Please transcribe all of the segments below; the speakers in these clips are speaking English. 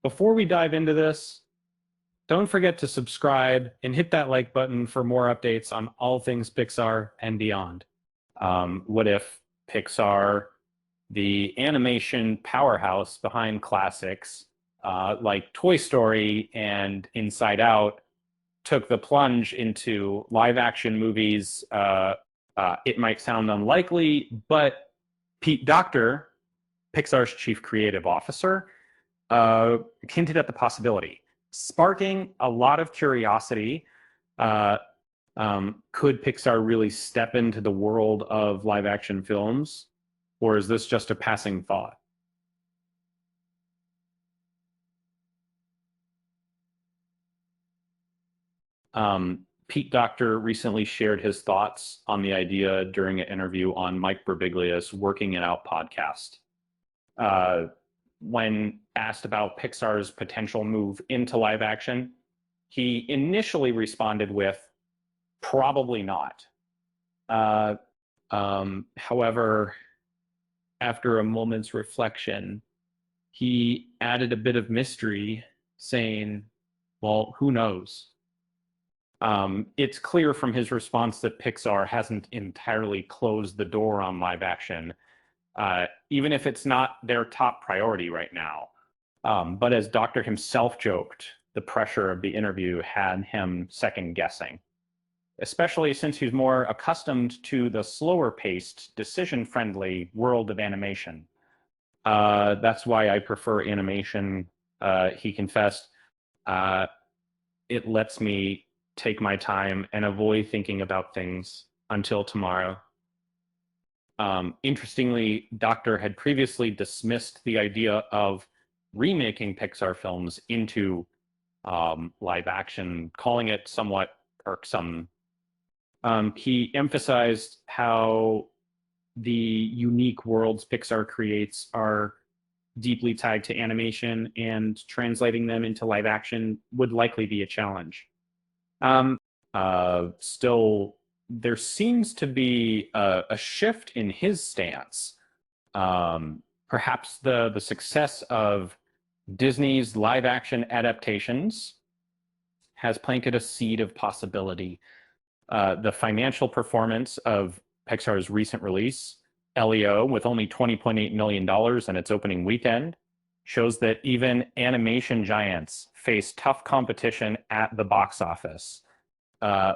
Before we dive into this, don't forget to subscribe and hit that like button for more updates on all things Pixar and beyond. What if Pixar, the animation powerhouse behind classics like Toy Story and Inside Out, took the plunge into live action movies? It might sound unlikely, but Pete Docter, Pixar's chief creative officer, hinted at the possibility, sparking a lot of curiosity. Uh, could Pixar really step into the world of live action films, or is this just a passing thought? Pete Docter recently shared his thoughts on the idea during an interview on Mike Birbiglia's Working It Out podcast. Uh, when asked about Pixar's potential move into live action, he initially responded with, probably not. Uh, However, after a moment's reflection, he added a bit of mystery, saying, well, who knows? It's clear from his response that Pixar hasn't entirely closed the door on live action, even if it's not their top priority right now. But as Docter himself joked, the pressure of the interview had him second guessing, especially since he's more accustomed to the slower paced, decision friendly world of animation. That's why I prefer animation, he confessed. Uh, it lets me take my time and avoid thinking about things until tomorrow. Interestingly, Docter had previously dismissed the idea of remaking Pixar films into live action, calling it somewhat irksome. He emphasized how the unique worlds Pixar creates are deeply tied to animation, and translating them into live action would likely be a challenge. Um, Still, there seems to be a shift in his stance. Perhaps the success of Disney's live action adaptations has planted a seed of possibility. The financial performance of Pixar's recent release, Leo, with only $20.8 million in its opening weekend, shows that even animation giants face tough competition at the box office.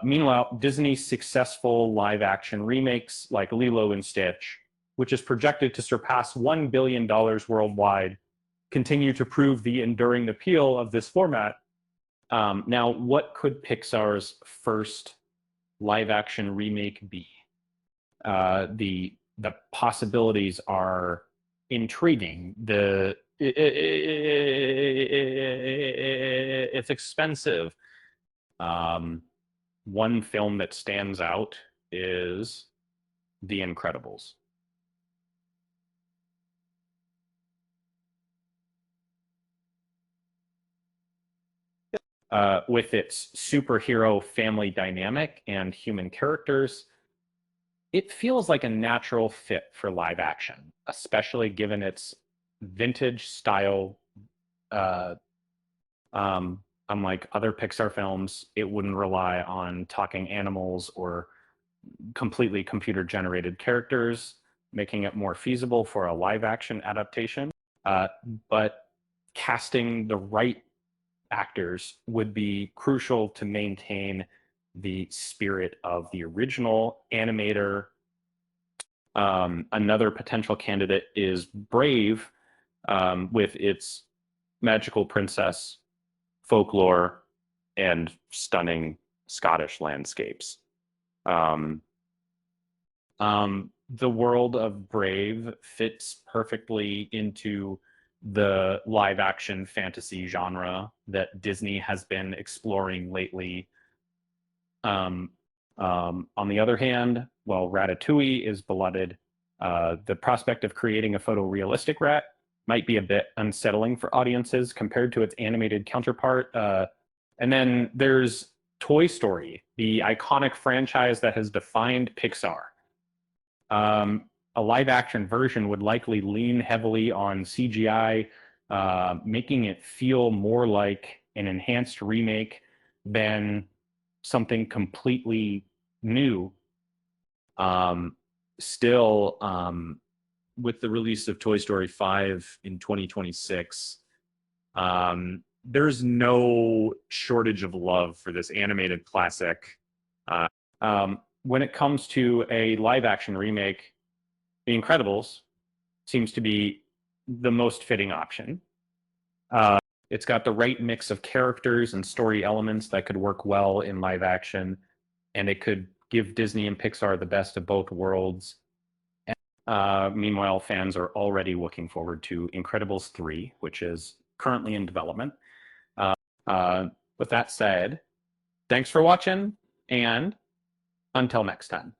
Meanwhile, Disney's successful live action remakes like Lilo and Stitch, which is projected to surpass $1 billion worldwide, continue to prove the enduring appeal of this format. Now, what could Pixar's first live action remake be? The possibilities are intriguing. It's expensive. One film that stands out is The Incredibles. With its superhero family dynamic and human characters, it feels like a natural fit for live action, especially given its vintage style. Uh, Unlike other Pixar films, it wouldn't rely on talking animals or completely computer generated characters, making it more feasible for a live action adaptation. Uh, but casting the right actors would be crucial to maintain the spirit of the original animator. Another potential candidate is Brave, with its magical princess, folklore, and stunning Scottish landscapes. Um, the world of Brave fits perfectly into the live action fantasy genre that Disney has been exploring lately. Um, on the other hand, while Ratatouille is beloved, the prospect of creating a photorealistic rat might be a bit unsettling for audiences compared to its animated counterpart. And then there's Toy Story, the iconic franchise that has defined Pixar. A live action version would likely lean heavily on CGI, making it feel more like an enhanced remake than something completely new. Still, with the release of Toy Story 5 in 2026, there's no shortage of love for this animated classic. When it comes to a live action remake, The Incredibles seems to be the most fitting option. It's got the right mix of characters and story elements that could work well in live action, and it could give Disney and Pixar the best of both worlds. Meanwhile, fans are already looking forward to Incredibles 3, which is currently in development. With that said, thanks for watching, and until next time.